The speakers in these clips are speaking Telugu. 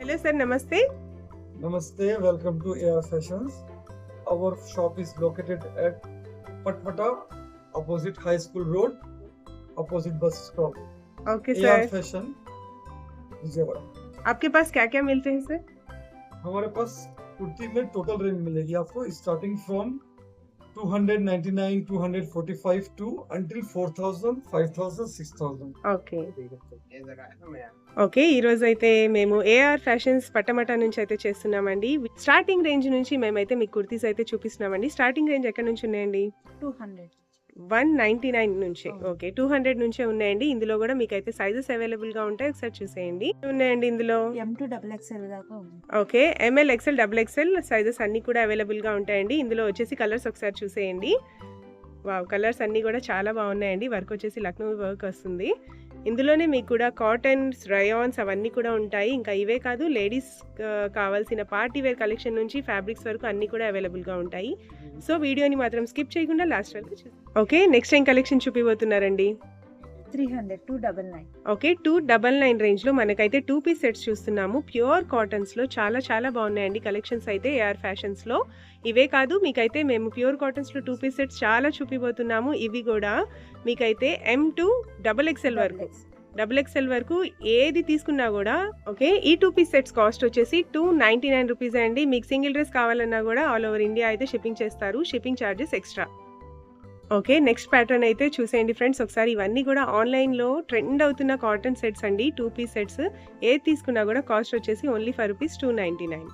Hello sir, namaste. Namaste, welcome to AR Fashions. Our shop is located at Patpata, opposite High School Road, opposite bus stop. Okay AR sir. Fashion, Vijayawada. आपके पास क्या क्या मिलते हैं सर? हमारे पास कुर्ती में टोटल रेंज मिलेगी आपको starting from 299, 245 to until 4,000, 5,000, 6,000. Okay okay, ఈరోజు అయితే మేము ఏఆర్ ఫ్యాషన్స్ పట్టమట నుంచి అయితే చేస్తున్నామండి. స్టార్టింగ్ రేంజ్ నుంచి మేమైతే మీకు కుర్తీస్ అయితే చూపిస్తున్నామండి. స్టార్టింగ్ రేంజ్ ఎక్కడ నుంచి ఉన్నాయండి? 200 199 నుంచి. ఓకే, 200 నుంచే ఉన్నాయండి. ఇందులో కూడా మీకు అయితే సైజెస్ అవైలబుల్ గా ఉంటాయి, ఒకసారి చూసేయండి. ఉన్నాయండి ఇందులో M2 XXL దాకా ఉంది. Okay, M L XL double XL sizes అన్ని కూడా అవైలబుల్ గా ఉంటాయండి. ఇందులో వచ్చేసి కలర్స్ ఒకసారి చూసేయండి. వావ్, కలర్స్ అన్నీ కూడా చాలా బాగున్నాయండి. వర్క్ వచ్చేసి లక్నో వర్క్ వస్తుంది. ఇందులోనే మీకు కూడా కాటన్స్, రయాన్స్ అవన్నీ కూడా ఉంటాయి. ఇంకా ఇవే కాదు, లేడీస్ కావాల్సిన పార్టీ వేర్ కలెక్షన్ నుంచి ఫ్యాబ్రిక్స్ వరకు అన్నీ కూడా అవైలబుల్గా ఉంటాయి. సో వీడియోని మాత్రం స్కిప్ చేయకుండా లాస్ట్ వరకు చూసి. ఓకే, నెక్స్ట్ ఏం కలెక్షన్ చూపిపోతున్నారండి? 300 299. ఓకే, 299 రేంజ్లో మనకైతే 2 పీస్ సెట్స్ చూస్తున్నాము. ప్యూర్ కాటన్స్లో చాలా చాలా బాగున్నాయండి కలెక్షన్స్ అయితే ఏఆర్ ఫ్యాషన్స్లో. ఇవే కాదు, మీకైతే మేము ప్యూర్ కాటన్స్లో 2 పీస్ సెట్స్ చాలా చూపిపోతున్నాము. ఇవి కూడా మీకైతే M2 XXL వరకు, XXL వరకు ఏది తీసుకున్నా కూడా ఓకే. ఈ 2 పీస్ సెట్స్ కాస్ట్ వచ్చేసి 299 రూపీస్ అండి. మీకు సింగిల్ డ్రెస్ కావాలన్నా కూడా ఆల్ ఓవర్ ఇండియా అయితే షిప్పింగ్ చేస్తారు. Shipping charges extra. Okay, next pattern అయితే చూసేయండి ఫ్రెండ్స్ ఒకసారి. ఇవన్నీ కూడా ఆన్లైన్లో ట్రెండ్ అవుతున్న కాటన్ సెట్స్ అండి. 2 పీస్ సెట్స్ ఏది తీసుకున్నా కూడా కాస్ట్ వచ్చేసి only for rupees 299.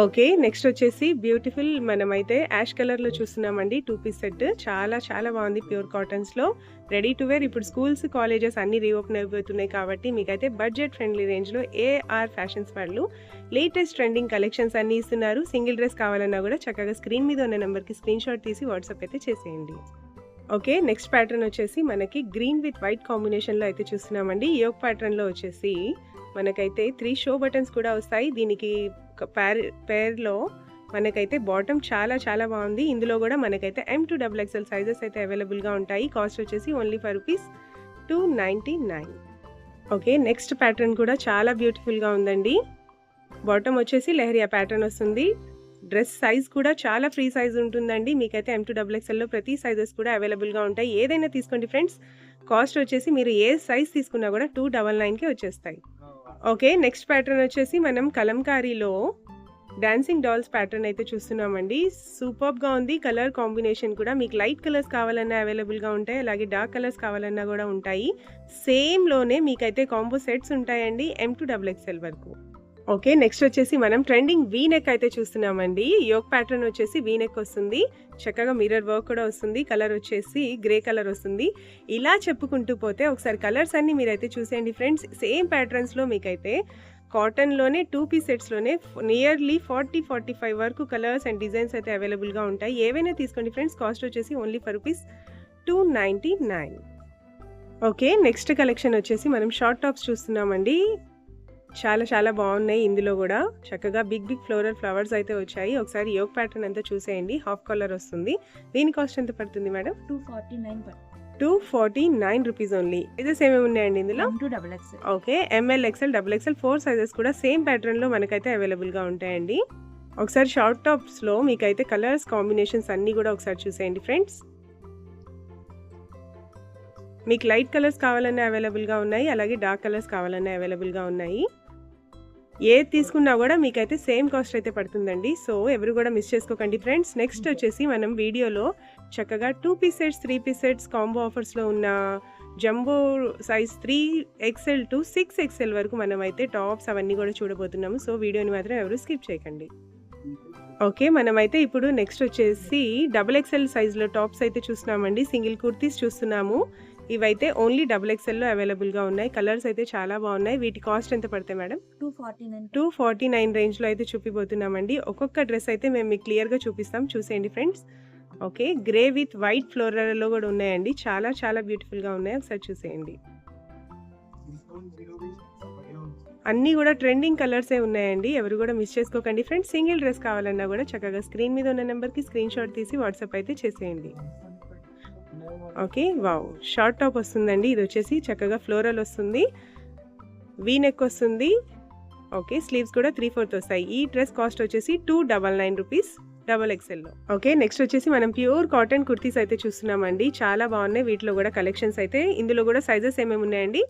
Okay, next వచ్చేసి బ్యూటిఫుల్ మనమైతే యాష్ కలర్లో చూస్తున్నామండి. 2 పీస్ సెట్ చాలా చాలా బాగుంది. ప్యూర్ కాటన్స్లో రెడీ టు వేర్. ఇప్పుడు స్కూల్స్, కాలేజెస్ అన్ని రీఓపెన్ అయిపోతున్నాయి కాబట్టి మీకైతే బడ్జెట్ ఫ్రెండ్లీ రేంజ్లో ఏఆర్ ఫ్యాషన్స్ వాళ్ళు లేటెస్ట్ ట్రెండింగ్ కలెక్షన్స్ అన్ని ఇస్తున్నారు. సింగిల్ డ్రెస్ కావాలన్నా కూడా చక్కగా స్క్రీన్ మీద ఉన్న నెంబర్కి స్క్రీన్ షాట్ తీసి వాట్సాప్ అయితే చేసేయండి. ఓకే, నెక్స్ట్ ప్యాటర్న్ వచ్చేసి మనకి గ్రీన్ విత్ వైట్ కాంబినేషన్లో అయితే చూస్తున్నామండి. యోగ్ ప్యాటర్న్లో వచ్చేసి మనకైతే 3 షో బటన్స్ కూడా వస్తాయి. దీనికి పేర్లో మనకైతే బాటమ్ చాలా చాలా బాగుంది. ఇందులో కూడా మనకైతే M2 XXL సైజెస్ అయితే అవైలబుల్గా ఉంటాయి. కాస్ట్ వచ్చేసి only for rupees 299. Okay, next pattern కూడా చాలా బ్యూటిఫుల్గా ఉందండి. బాటమ్ వచ్చేసి లెహరియా ప్యాటర్న్ వస్తుంది. డ్రెస్ సైజ్ కూడా చాలా ఫ్రీ సైజ్ ఉంటుందండి. మీకైతే M2 XXLలో ప్రతి సైజెస్ కూడా అవైలబుల్గా ఉంటాయి. ఏదైనా తీసుకోండి ఫ్రెండ్స్. కాస్ట్ వచ్చేసి మీరు ఏ సైజ్ తీసుకున్నా కూడా 299కి వచ్చేస్తాయి. ఓకే, నెక్స్ట్ ప్యాటర్న్ వచ్చేసి మనం కలంకారీలో డాన్సింగ్ డాల్స్ ప్యాటర్న్ అయితే చూస్తున్నామండి. సూపర్గా ఉంది. కలర్ కాంబినేషన్ కూడా మీకు లైట్ కలర్స్ కావాలన్నా అవైలబుల్గా ఉంటాయి, అలాగే డార్క్ కలర్స్ కావాలన్నా కూడా ఉంటాయి. సేమ్లోనే మీకైతే కాంబో సెట్స్ ఉంటాయండి M2 XXL వరకు. ఓకే, నెక్స్ట్ వచ్చేసి మనం ట్రెండింగ్ వీ నెక్ అయితే చూస్తున్నామండి. యోగ్ ప్యాటర్న్ వచ్చేసి వీ నెక్ వస్తుంది. చక్కగా మిర్రర్ వర్క్ కూడా వస్తుంది. కలర్ వచ్చేసి గ్రే కలర్ వస్తుంది. ఇలా చెప్పుకుంటూ పోతే ఒకసారి కలర్స్ అన్ని మీరైతే చూసేయండి ఫ్రెండ్స్. సేమ్ ప్యాటర్న్స్లో మీకైతే కాటన్లోనే 2 పీస్ సెట్స్లోనే నియర్లీ 40-45 వరకు కలర్స్ అండ్ డిజైన్స్ అయితే అవైలబుల్గా ఉంటాయి. ఏవైనా తీసుకోండి ఫ్రెండ్స్. కాస్ట్ వచ్చేసి only for rupees 299. Okay, next collection వచ్చేసి మనం షార్ట్ టాప్స్ చూస్తున్నామండి. చాలా చాలా బాగున్నాయి. ఇందులో కూడా చక్కగా బిగ్ బిగ్ ఫ్లోరల్ ఫ్లవర్స్ అయితే వచ్చాయి. ఒకసారి యోగ్ ప్యాటర్న్ అంతా చూసేయండి. హాఫ్ కలర్ వస్తుంది. దీని కాస్ట్ ఎంత పడుతుంది మేడం? 249 rupees only. సైజెస్ ఏమేమి ఉన్నాయండి ఇందులో? M2 XXL. Okay, ML XL XXL 4 sizes కూడా సేమ్ ప్యాటర్న్లో మనకైతే అవైలబుల్గా ఉంటాయండి. ఒకసారి షార్ట్ టాప్స్లో మీకైతే కలర్స్ కాంబినేషన్స్ అన్నీ కూడా ఒకసారి చూసేయండి ఫ్రెండ్స్. మీకు లైట్ కలర్స్ కావాలన్నా అవైలబుల్గా ఉన్నాయి, అలాగే డార్క్ కలర్స్ కావాలన్నా అవైలబుల్గా ఉన్నాయి. ఏది తీసుకున్నా కూడా మీకైతే సేమ్ కాస్ట్ అయితే పడుతుందండి. సో ఎవరు కూడా మిస్ చేసుకోకండి ఫ్రెండ్స్. నెక్స్ట్ వచ్చేసి మనం వీడియోలో చక్కగా 2 piece sets, 3 piece sets combo ఆఫర్స్లో ఉన్న jumbo size 3XL to 6XL వరకు మనమైతే టాప్స్ అవన్నీ కూడా చూడబోతున్నాము. సో వీడియోని మాత్రం ఎవరు స్కిప్ చేయకండి. ఓకే, మనమైతే ఇప్పుడు నెక్స్ట్ వచ్చేసి XXL సైజ్లో టాప్స్ అయితే చూస్తున్నామండి. సింగిల్ కుర్తీస్ చూస్తున్నాము. ఇవైతే ఓన్లీ XXLలో అవైలబుల్గా ఉన్నాయి. కలర్స్ అయితే చాలా బాగున్నాయి. వీటి కాస్ట్ ఎంత పడతాయి మేడం? 249 రేంజ్లో అయితే చూపిపోతున్నామండి. ఒక్కొక్క డ్రెస్ అయితే మేము మీకు క్లియర్గా చూపిస్తాం, చూసేయండి friends. Okay, grey with white ఫ్లోరల్లో కూడా ఉన్నాయండి. చాలా చాలా బ్యూటిఫుల్గా ఉన్నాయి. ఒకసారి చూసేయండి. అన్నీ కూడా ట్రెండింగ్ కలర్సే ఉన్నాయండి. ఎవరు కూడా మిస్ చేసుకోకండి ఫ్రెండ్స్. సింగిల్ డ్రెస్ కావాలన్నా కూడా చక్కగా స్క్రీన్ మీద ఉన్న నెంబర్కి స్క్రీన్ షాట్ తీసి వాట్సాప్ అయితే చేసేయండి. ఓకే, వావ్, షార్ట్ టాప్ వస్తుందండి. ఇది వచ్చేసి చక్కగా ఫ్లోరల్ వస్తుంది, వీ నెక్ వస్తుంది, ఓకే, స్లీవ్స్ కూడా 3/4 వస్తాయి. ఈ డ్రెస్ కాస్ట్ వచ్చేసి 299 రూపీస్ డబల్ ఎక్స్ఎల్లో. ఓకే, నెక్స్ట్ వచ్చేసి మనం ప్యూర్ కాటన్ కుర్తీస్ అయితే చూస్తున్నామండి. చాలా బాగున్నాయి. వీటిలో కూడా కలెక్షన్స్ అయితే, ఇందులో కూడా సైజెస్ ఏమేమి ఉన్నాయండి?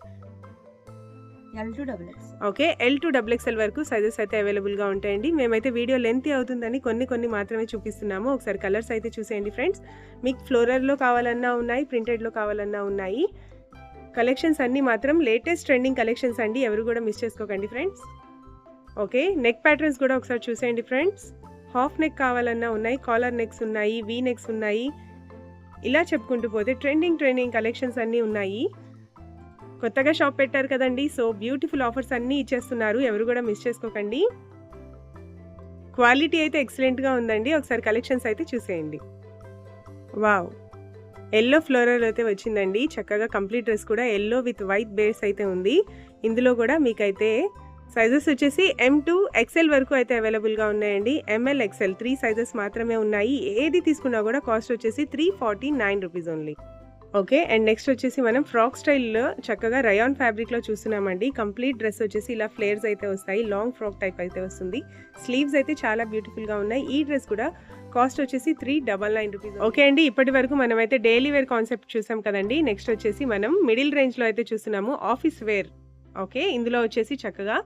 L to double XL. Okay, L to XXL వరకు సైజెస్ అయితే అవైలబుల్గా ఉంటాయండి. మేమైతే వీడియో లెంత్ అవుతుందని కొన్ని మాత్రమే చూపిస్తున్నాము. ఒకసారి కలర్స్ అయితే చూసేయండి ఫ్రెండ్స్. మీకు ఫ్లోరల్లో కావాలన్నా ఉన్నాయి, ప్రింటెడ్లో కావాలన్నా ఉన్నాయి. కలెక్షన్స్ అన్నీ మాత్రం లేటెస్ట్ ట్రెండింగ్ కలెక్షన్స్ అండి. ఎవరు కూడా మిస్ చేసుకోకండి ఫ్రెండ్స్. ఓకే, నెక్ ప్యాటర్న్స్ కూడా ఒకసారి చూసేయండి ఫ్రెండ్స్. హాఫ్ నెక్ కావాలన్నా ఉన్నాయి, కాలర్ నెక్స్ ఉన్నాయి, వీ నెక్స్ ఉన్నాయి. ఇలా చెప్పుకుంటూ పోతే ట్రెండింగ్ కలెక్షన్స్ అన్నీ ఉన్నాయి. కొత్తగా షాప్ పెట్టారు కదండి, సో బ్యూటిఫుల్ ఆఫర్స్ అన్నీ ఇచ్చేస్తున్నారు. ఎవరు కూడా మిస్ చేసుకోకండి. క్వాలిటీ అయితే ఎక్సలెంట్గా ఉందండి. ఒకసారి కలెక్షన్స్ అయితే చూసేయండి. వావ్, ఎల్లో ఫ్లోరల్ అయితే వచ్చిందండి. చక్కగా కంప్లీట్ డ్రెస్ కూడా ఎల్లో విత్ వైట్ బేస్ అయితే ఉంది. ఇందులో కూడా మీకైతే సైజెస్ వచ్చేసి M to XL వరకు అయితే అవైలబుల్గా ఉన్నాయండి. ML XL 3 సైజెస్ మాత్రమే ఉన్నాయి. ఏది తీసుకున్నా కూడా కాస్ట్ వచ్చేసి 349 rupees only. Okay, and next వచ్చేసి మనం ఫ్రాక్ స్టైల్లో చక్కగా రయాన్ ఫ్యాబ్రిక్లో చూస్తున్నామండి. కంప్లీట్ డ్రెస్ వచ్చేసి ఇలా ఫ్లేర్స్ అయితే వస్తాయి. లాంగ్ ఫ్రాక్ టైప్ అయితే వస్తుంది. స్లీవ్స్ అయితే చాలా బ్యూటిఫుల్గా ఉన్నాయి. ఈ డ్రెస్ కూడా కాస్ట్ వచ్చేసి 399 రూపీస్. ఓకే అండి, ఇప్పటి వరకు మనమైతే డైలీ వేర్ కాన్సెప్ట్ చూసాం కదండి. నెక్స్ట్ వచ్చేసి మనం మిడిల్ రేంజ్లో అయితే చూస్తున్నాము, ఆఫీస్ వేర్. ఓకే, ఇందులో వచ్చేసి చక్కగా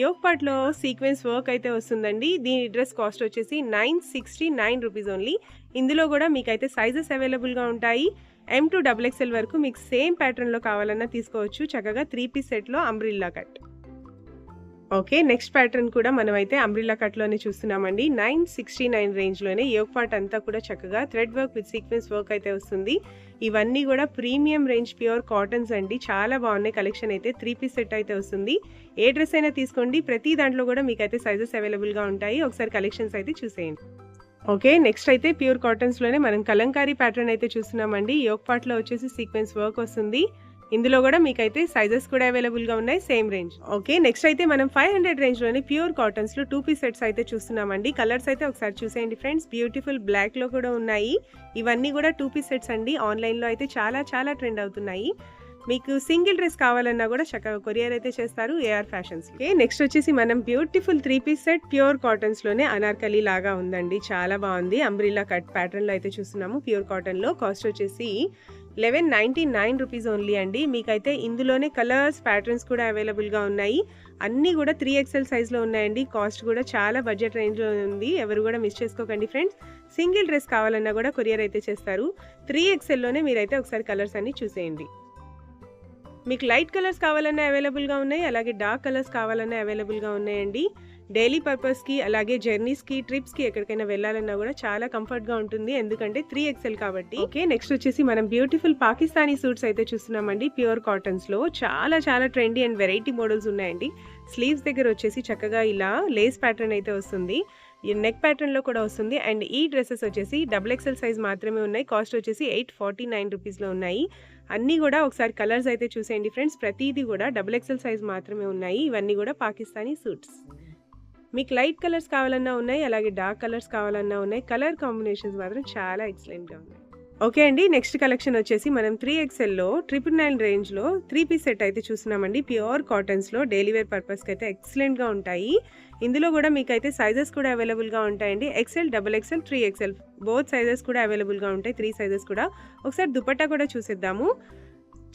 యోగ్ పార్ట్లో సీక్వెన్స్ వర్క్ అయితే వస్తుందండి. దీని డ్రెస్ కాస్ట్ వచ్చేసి 969 రూపీస్ ఓన్లీ. ఇందులో కూడా మీకైతే సైజెస్ అవైలబుల్గా ఉంటాయి. M to XXL వరకు మీకు సేమ్ ప్యాటర్న్లో కావాలన్నా తీసుకోవచ్చు. చక్కగా 3 పీస్ సెట్లో umbrella cut. Okay, next pattern కూడా మనమైతే అంబ్రిల్లా కట్లోనే చూస్తున్నామండి. 969 రేంజ్లోనే యోగ్ పార్ట్ అంతా కూడా చక్కగా thread work with sequence work అయితే వస్తుంది. ఇవన్నీ కూడా ప్రీమియం రేంజ్ ప్యూర్ కాటన్స్ అండి. చాలా బాగున్నాయి. కలెక్షన్ అయితే 3 పీస్ సెట్ అయితే వస్తుంది. ఏ డ్రెస్ అయినా తీసుకోండి. ప్రతి దాంట్లో కూడా మీకైతే సైజెస్ అవైలబుల్గా ఉంటాయి. ఒకసారి కలెక్షన్స్ అయితే చూసేయండి. ఓకే, నెక్స్ట్ అయితే ప్యూర్ కాటన్స్లోనే మనం కలంకారీ ప్యాటర్న్ అయితే చూస్తున్నామండి. యోగ్ పార్ట్లో వచ్చేసి సీక్వెన్స్ వర్క్ వస్తుంది. ఇందులో కూడా మీకైతే సైజెస్ కూడా అవైలబుల్గా ఉన్నాయి, సేమ్ రేంజ్. ఓకే, నెక్స్ట్ అయితే మనం 500 రేంజ్లోనే ప్యూర్ కాటన్స్లో 2 పీస్ సెట్స్ అయితే చూస్తున్నామండి. కలర్స్ అయితే ఒకసారి చూసేయండి ఫ్రెండ్స్. బ్యూటిఫుల్ బ్లాక్లో కూడా ఉన్నాయి. ఇవన్నీ కూడా 2 పీస్ సెట్స్ అండి. ఆన్లైన్లో అయితే చాలా ట్రెండ్ అవుతున్నాయి. మీకు సింగిల్ డ్రెస్ కావాలన్నా కూడా చక్కగా కొరియర్ అయితే చేస్తారు AR ఫ్యాషన్స్. ఓకే, నెక్స్ట్ వచ్చేసి మనం బ్యూటిఫుల్ 3 పీస్ సెట్ ప్యూర్ కాటన్స్లోనే అనార్కలి లాగా ఉందండి. చాలా బాగుంది. అంబ్రిల్లా కట్ ప్యాటర్న్లో అయితే చూస్తున్నాము. ప్యూర్ కాటన్లో కాస్ట్ వచ్చేసి 1199 రూపీస్ ఓన్లీ అండి. మీకైతే ఇందులోనే కలర్స్ ప్యాటర్న్స్ కూడా అవైలబుల్గా ఉన్నాయి. అన్నీ కూడా 3XL సైజ్లో ఉన్నాయండి. కాస్ట్ కూడా చాలా బడ్జెట్ రేంజ్లో ఉంది. ఎవరు కూడా మిస్ చేసుకోకండి ఫ్రెండ్స్. సింగిల్ డ్రెస్ కావాలన్నా కూడా కొరియర్ అయితే చేస్తారు. 3XLలోనే మీరైతే ఒకసారి కలర్స్ అన్ని చూసేయండి. మీకు లైట్ కలర్స్ కావాలన్నా అవైలబుల్గా ఉన్నాయి, అలాగే డార్క్ కలర్స్ కావాలన్నా అవైలబుల్గా ఉన్నాయండి. డైలీ పర్పస్కి, అలాగే జర్నీస్కి, ట్రిప్స్కి ఎక్కడికైనా వెళ్ళాలన్నా కూడా చాలా కంఫర్ట్గా ఉంటుంది. ఎందుకంటే 3XL కాబట్టి. ఓకే, నెక్స్ట్ వచ్చేసి మనం బ్యూటిఫుల్ పాకిస్తానీ సూట్స్ అయితే చూస్తున్నామండి. ప్యూర్ కాటన్స్లో చాలా ట్రెండీ అండ్ వెరైటీ మోడల్స్ ఉన్నాయండి. స్లీవ్స్ దగ్గర వచ్చేసి చక్కగా ఇలా లేస్ ప్యాటర్న్ అయితే వస్తుంది. ఈ నెక్ ప్యాటర్న్లో కూడా వస్తుంది. అండ్ ఈ డ్రెస్సెస్ వచ్చేసి XXL సైజ్ మాత్రమే ఉన్నాయి. కాస్ట్ వచ్చేసి 849 రూపీస్లో ఉన్నాయి. అన్నీ కూడా ఒకసారి కలర్స్ అయితే చూసేయండి ఫ్రెండ్స్. ప్రతిదీ కూడా XXL సైజ్ మాత్రమే ఉన్నాయి. ఇవన్నీ కూడా పాకిస్తానీ సూట్స్. మీకు లైట్ కలర్స్ కావాలన్నా ఉన్నాయి, అలాగే డార్క్ కలర్స్ కావాలన్నా ఉన్నాయి. కలర్ కాంబినేషన్స్ మాత్రం చాలా ఎక్సలెంట్గా ఉన్నాయి. ఓకే అండి, నెక్స్ట్ కలెక్షన్ వచ్చేసి మనం 3XLలో 999 రేంజ్లో 3 పీస్ సెట్ అయితే చూస్తున్నామండి. ప్యూర్ కాటన్స్లో డైలీ వేర్ పర్పస్కి అయితే ఎక్సలెంట్గా ఉంటాయి. ఇందులో కూడా మీకైతే సైజెస్ కూడా అవైలబుల్గా ఉంటాయండి. XL, XXL, 3XL both sizes కూడా అవైలబుల్గా ఉంటాయి. 3 సైజెస్ కూడా. ఒకసారి దుపట్టా కూడా చూసేద్దాము.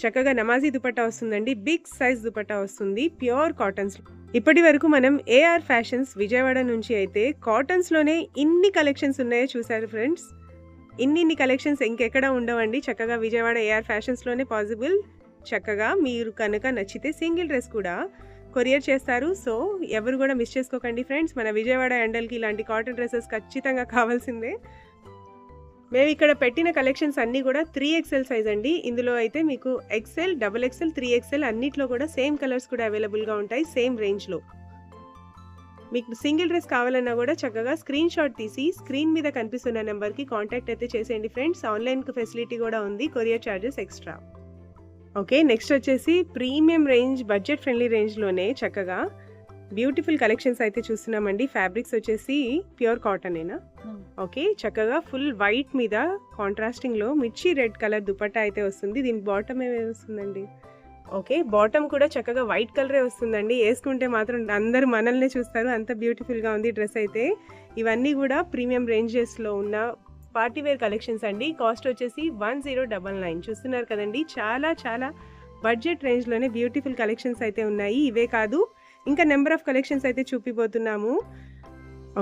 చక్కగా నమాజీ దుపట్టా వస్తుందండి. బిగ్ సైజ్ దుపట్టా వస్తుంది ప్యూర్ కాటన్స్. ఇప్పటి వరకు మనం AR ఫ్యాషన్స్ విజయవాడ నుంచి అయితే కాటన్స్లోనే ఇన్ని కలెక్షన్స్ ఉన్నాయో చూసారు ఫ్రెండ్స్. ఇన్ని కలెక్షన్స్ ఇంకెక్కడ ఉండవండి. చక్కగా విజయవాడ AR ఫ్యాషన్స్లోనే పాసిబుల్. చక్కగా మీరు కనుక నచ్చితే సింగిల్ డ్రెస్ కూడా కొరియర్ చేస్తారు. సో ఎవరు కూడా మిస్ చేసుకోకండి ఫ్రెండ్స్. మన విజయవాడ ఎండల్కి ఇలాంటి కాటన్ డ్రెస్సెస్ ఖచ్చితంగా కావాల్సిందే. మేము ఇక్కడ పెట్టిన కలెక్షన్స్ అన్నీ కూడా 3XL సైజ్ అండి. ఇందులో అయితే మీకు XL, XXL, 3XL అన్నిట్లో కూడా సేమ్ కలర్స్ కూడా అవైలబుల్గా ఉంటాయి, సేమ్ రేంజ్లో. మీకు సింగిల్ డ్రెస్ కావాలన్నా కూడా చక్కగా స్క్రీన్ షాట్ తీసి స్క్రీన్ మీద కనిపిస్తున్న నెంబర్కి కాంటాక్ట్ అయితే చేసేయండి ఫ్రెండ్స్. ఆన్లైన్ ఫెసిలిటీ కూడా ఉంది, courier charges extra. Okay, next వచ్చేసి ప్రీమియం రేంజ్, బడ్జెట్ ఫ్రెండ్లీ రేంజ్లోనే చక్కగా బ్యూటిఫుల్ కలెక్షన్స్ అయితే చూస్తున్నామండి. ఫ్యాబ్రిక్స్ వచ్చేసి ప్యూర్ కాటనేనా? ఓకే, చక్కగా ఫుల్ వైట్ మీద కాంట్రాస్టింగ్లో మిర్చి రెడ్ కలర్ దుపట్టా అయితే వస్తుంది. దీని బాటమ్ ఏమే వస్తుందండి? ఓకే. బాటమ్ కూడా చక్కగా వైట్ కలరే వస్తుందండి. యేసుకుంటే మాత్రం అందరూ మనల్నే చూస్తారు. అంత బ్యూటిఫుల్‌గా ఉంది డ్రెస్ అయితే. ఇవన్నీ గూడా ప్రీమియం రేంజెస్‌లో ఉన్న పార్టీ వేర్ కలెక్షన్స్ అండి. కాస్ట్ వచ్చేసి 1099 చూస్తున్నారు కదండీ. చాలా చాలా బడ్జెట్ రేంజ్‌లోనే బ్యూటిఫుల్ కలెక్షన్స్ అయితే ఉన్నాయి. ఇవే కాదు ఇంకా నంబర్ ఆఫ్ కలెక్షన్స్ అయితే చూపిపోతున్నాము.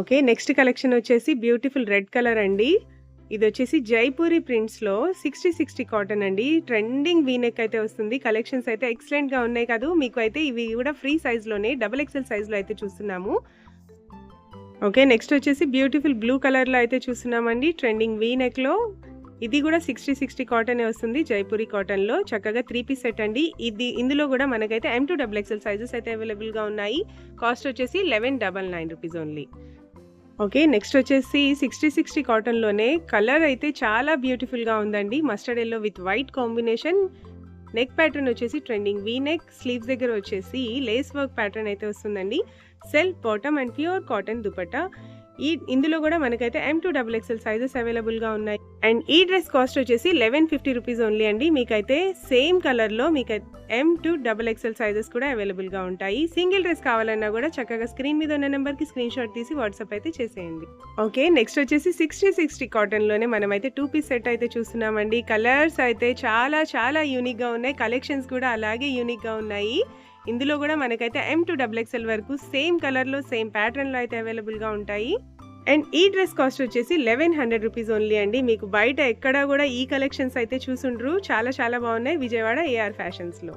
ఓకే. నెక్స్ట్ కలెక్షన్ వచ్చేసి బ్యూటిఫుల్ రెడ్ కలర్ అండి. ఇదొచ్చేసి జైపూరి ప్రింట్స్‌లో 60 కాటన్ అండి. ట్రెండింగ్ వీ నెక్ అయితే వస్తుంది. కలెక్షన్స్ అయితే ఎక్సలెంట్‌గా ఉన్నాయి కాదు. మీకు అయితే ఇవి కూడా ఫ్రీ సైజ్‌లోనే డబుల్ ఎక్సెల్ సైజ్‌లో అయితే చూస్తున్నాము. ఓకే. నెక్స్ట్ వచ్చేసి బ్యూటిఫుల్ బ్లూ కలర్‌లో అయితే చూస్తున్నామండి. ట్రెండింగ్ వీ నెక్‌లో ఇది కూడా 60 కాటనే వస్తుంది. జైపూరి కాటన్‌లో చక్కగా 3 పీస్ సెట్ అండి. ఇందులో కూడా మనకైతే M2 డబుల్ ఎక్సెల్ సైజెస్ అయితే అవైలబుల్‌గా ఉన్నాయి. కాస్ట్ వచ్చేసి 1199 రూపీస్ ఓన్లీ. ఓకే. నెక్స్ట్ వచ్చేసి 60 కాటన్‌లోనే కలర్ అయితే చాలా బ్యూటిఫుల్‌గా ఉందండి. Mustard yellow with white combination. Neck pattern వచ్చేసి ట్రెండింగ్ వీ నెక్. స్లీవ్స్ దగ్గర వచ్చేసి లేస్ వర్క్ ప్యాటర్న్ అయితే వస్తుందండి. Self bottom and pure cotton dupatta. ఇందులో కూడా మనకైతే M2 డబుల్ ఎక్సెల్ సైజెస్ అవైలబుల్‌గా ఉన్నాయి. అండ్ ఈ డ్రెస్ కాస్ట్ వచ్చేసి 1150 రూపీస్ ఓన్లీ అండి. మీకైతే సేమ్ కలర్‌లో మీకు M2 డబుల్ ఎక్సెల్ సైజెస్ కూడా అవైలబుల్‌గా ఉంటాయి. సింగిల్ డ్రెస్ కావాలన్నా కూడా చక్కగా స్క్రీన్ మీద ఉన్న నెంబర్‌కి స్క్రీన్ షాట్ తీసి వాట్సాప్ అయితే చేసేయండి. ఓకే. నెక్స్ట్ వచ్చేసి 60 కాటన్‌లోనే మనమైతే 2 పీస్ సెట్ అయితే చూస్తున్నామండి. కలర్స్ అయితే చాలా చాలా యూనిక్‌గా ఉన్నాయి. కలెక్షన్స్ కూడా అలాగే యూనిక్‌గా ఉన్నాయి. ఇందులో కూడా మనకైతే M2 డబుల్ ఎక్సెల్ వరకు సేమ్ కలర్‌లో సేమ్ ప్యాటర్న్‌లో అయితే అవైలబుల్‌గా ఉంటాయి. అండ్ ఈ డ్రెస్ కాస్ట్ వచ్చేసి 1100 రూపీస్ ఓన్లీ అండి. మీకు బయట ఎక్కడా కూడా ఈ కలెక్షన్స్ అయితే చూసుండ్రు. చాలా చాలా బాగున్నాయి విజయవాడ AR ఫ్యాషన్స్‌లో.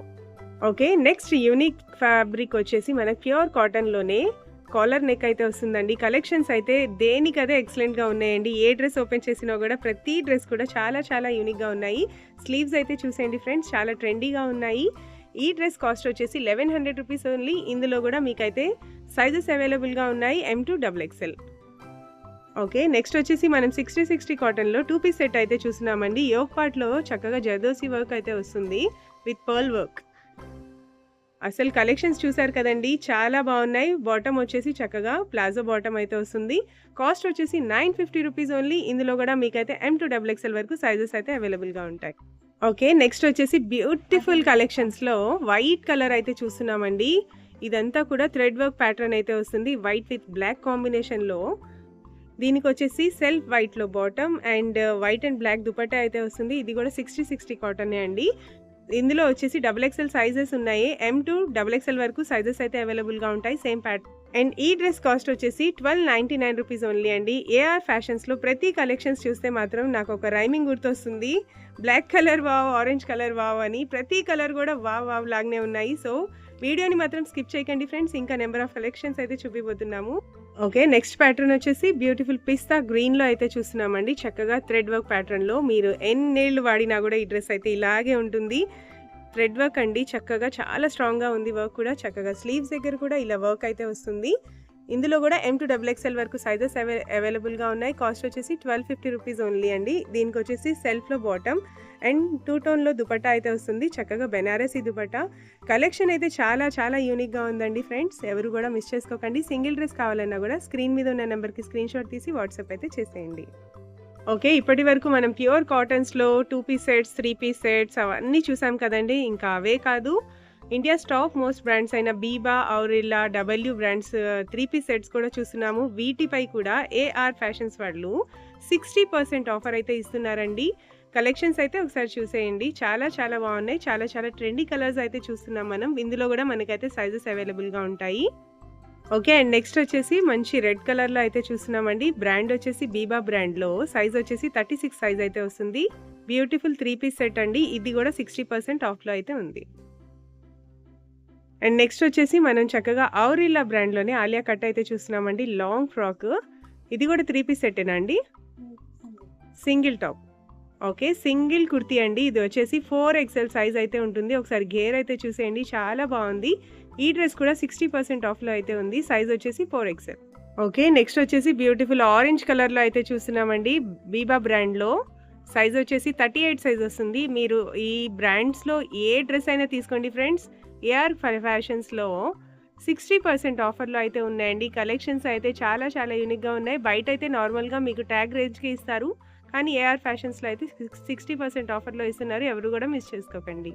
ఓకే. నెక్స్ట్ యూనిక్ ఫ్యాబ్రిక్ వచ్చేసి మనకి ప్యూర్ కాటన్‌లోనే కాలర్ నెక్ అయితే వస్తుందండి. కలెక్షన్స్ అయితే దేనికదే ఎక్సలెంట్‌గా ఉన్నాయండి. ఏ డ్రెస్ ఓపెన్ చేసినా కూడా ప్రతి డ్రెస్ కూడా చాలా చాలా యూనిక్‌గా ఉన్నాయి. స్లీవ్స్ అయితే చూసేయండి ఫ్రెండ్స్, చాలా ట్రెండీగా ఉన్నాయి. ఈ డ్రెస్ కాస్ట్ వచ్చేసి 1100 రూపీస్ ఓన్లీ. ఇందులో కూడా మీకైతే సైజెస్ అవైలబుల్‌గా ఉన్నాయి M2 double XL. Okay. Next వచ్చేసి మనం 60 కాటన్‌లో 2 పీస్ సెట్ అయితే చూస్తున్నామండి. యోక్ పార్ట్‌లో చక్కగా జర్దోసి వర్క్ అయితే వస్తుంది విత్ పర్ల్ వర్క్. అసలు కలెక్షన్స్ చూసారు కదండీ, చాలా బాగున్నాయి. బాటమ్ వచ్చేసి చక్కగా ప్లాజో బాటమ్ అయితే వస్తుంది. కాస్ట్ వచ్చేసి 950 రూపీస్ ఓన్లీ. ఇందులో కూడా మీకైతే M2 డబుల్ ఎక్సెల్ వరకు సైజెస్ అయితే అవైలబుల్‌గా ఉంటాయి. ఓకే. నెక్స్ట్ వచ్చేసి బ్యూటిఫుల్ కలెక్షన్స్‌లో వైట్ కలర్ అయితే చూస్తున్నామండి. ఇదంతా కూడా థ్రెడ్ వర్క్ ప్యాటర్న్ అయితే వస్తుంది. వైట్ విత్ బ్లాక్ కాంబినేషన్‌లో. దీనికి వచ్చేసి సెల్ఫ్ వైట్‌లో bottom and white and black dupatta అయితే వస్తుంది. ఇది కూడా 60 కాటనే అండి. ఇందులో వచ్చేసి డబుల్ ఎక్సెల్ సైజెస్ ఉన్నాయి. M2 డబుల్ ఎక్సెల్ వరకు సైజెస్ అయితే అవైలబుల్‌గా ఉంటాయి సేమ్ ప్యాటర్న్. అండ్ ఈ డ్రెస్ కాస్ట్ వచ్చేసి 1299 రూపీస్ ఓన్లీ అండి. AR ఫ్యాషన్స్‌లో ప్రతి కలెక్షన్స్ చూస్తే మాత్రం నాకు ఒక రైమింగ్ గుర్తొస్తుంది. Black colour wow, orange colour wow అని ప్రతి కలర్ కూడా వావ్ వావ్ లాగానే ఉన్నాయి. సో వీడియోని మాత్రం స్కిప్ చేయకండి ఫ్రెండ్స్. ఇంకా నెంబర్ ఆఫ్ కలెక్షన్స్ అయితే చూపిపోతున్నాము. ఓకే. నెక్స్ట్ ప్యాటర్న్ వచ్చేసి బ్యూటిఫుల్ పిస్తా గ్రీన్‌లో అయితే చూస్తున్నామండి. చక్కగా థ్రెడ్ వర్క్ ప్యాటర్న్‌లో మీరు ఎన్నేళ్ళు వాడినా కూడా ఈ డ్రెస్ అయితే ఇలాగే ఉంటుంది. థ్రెడ్ వర్క్ అండి, చక్కగా చాలా స్ట్రాంగ్‌గా ఉంది వర్క్ కూడా. చక్కగా స్లీవ్స్ దగ్గర కూడా ఇలా వర్క్ అయితే వస్తుంది. ఇందులో కూడా M2 డబుల్ ఎక్సెల్ వరకు సైజెస్ అవైలబుల్‌గా ఉన్నాయి. కాస్ట్ వచ్చేసి 1250 రూపీస్ ఓన్లీ అండి. దీనికి వచ్చేసి సెల్ఫ్‌లో బాటమ్ అండ్ 2 టోన్‌లో దుపట్టా అయితే వస్తుంది. చక్కగా బెనారసీ దుపట్టా. కలెక్షన్ అయితే చాలా చాలా యూనిక్‌గా ఉందండి ఫ్రెండ్స్. ఎవరు కూడా మిస్ చేసుకోకండి. సింగిల్ డ్రెస్ కావాలన్నా కూడా స్క్రీన్ మీద ఉన్న నెంబర్‌కి స్క్రీన్ షాట్ తీసి వాట్సాప్ అయితే చేసేయండి. ఓకే. ఇప్పటి వరకు మనం ప్యూర్ కాటన్స్‌లో 2 పీస్ సెట్స్, 3 పీస్ సెట్స్ అవన్నీ చూసాం కదండీ. ఇంకా అవే కాదు, ఇండియాస్ టాప్ మోస్ట్ బ్రాండ్స్ అయిన Biba, Aurelia, W brands 3 piece sets కూడా చూస్తున్నాము. వీటిపై కూడా AR ఫ్యాషన్స్ వాళ్ళు 60% ఆఫర్ అయితే ఇస్తున్నారండి. కలెక్షన్స్ అయితే ఒకసారి చూసేయండి. చాలా చాలా బాగున్నాయి. చాలా చాలా ట్రెండీ కలర్స్ అయితే చూస్తున్నాం మనం. ఇందులో కూడా మనకైతే సైజెస్ అవైలబుల్‌గా ఉంటాయి. ఓకే. అండ్ నెక్స్ట్ వచ్చేసి మంచి రెడ్ కలర్‌లో అయితే చూస్తున్నామండి. బ్రాండ్ వచ్చేసి బీబా బ్రాండ్‌లో సైజ్ వచ్చేసి 36 సైజ్ అయితే వస్తుంది. బ్యూటిఫుల్ 3 పీస్ సెట్ అండి. ఇది కూడా 60% ఆఫ్‌లో అయితే ఉంది. అండ్ నెక్స్ట్ వచ్చేసి మనం చక్కగా ఔరిల్లా బ్రాండ్‌లోనే ఆలియా కట్ అయితే చూస్తున్నామండి. Long frock. ఇది కూడా 3 పీస్ సెట్టేనా అండి? Single top. Okay. Single kurti అండి. ఇది వచ్చేసి 4XL సైజ్ అయితే ఉంటుంది. ఒకసారి గేర్ అయితే చూసేయండి, చాలా బాగుంది. ఈ డ్రెస్ కూడా 60% ఆఫ్‌లో అయితే ఉంది. సైజ్ వచ్చేసి 4XL. ఓకే. నెక్స్ట్ వచ్చేసి బ్యూటిఫుల్ ఆరెంజ్ కలర్‌లో అయితే చూస్తున్నామండి. బీబా బ్రాండ్‌లో సైజ్ వచ్చేసి 38 సైజ్ వస్తుంది. మీరు ఈ బ్రాండ్స్‌లో ఏ డ్రెస్ అయినా తీసుకోండి ఫ్రెండ్స్. AR ఫ్యాషన్స్‌లో 60% ఆఫర్‌లో అయితే ఉన్నాయండి. కలెక్షన్స్ అయితే చాలా చాలా యూనిక్‌గా ఉన్నాయి. బయట అయితే నార్మల్‌గా మీకు ట్యాగ్ రేంజ్‌కి ఇస్తారు. కానీ AR ఫ్యాషన్స్‌లో అయితే 60% ఆఫర్‌లో ఇస్తున్నారు. ఎవరు కూడా మిస్ చేసుకోకండి.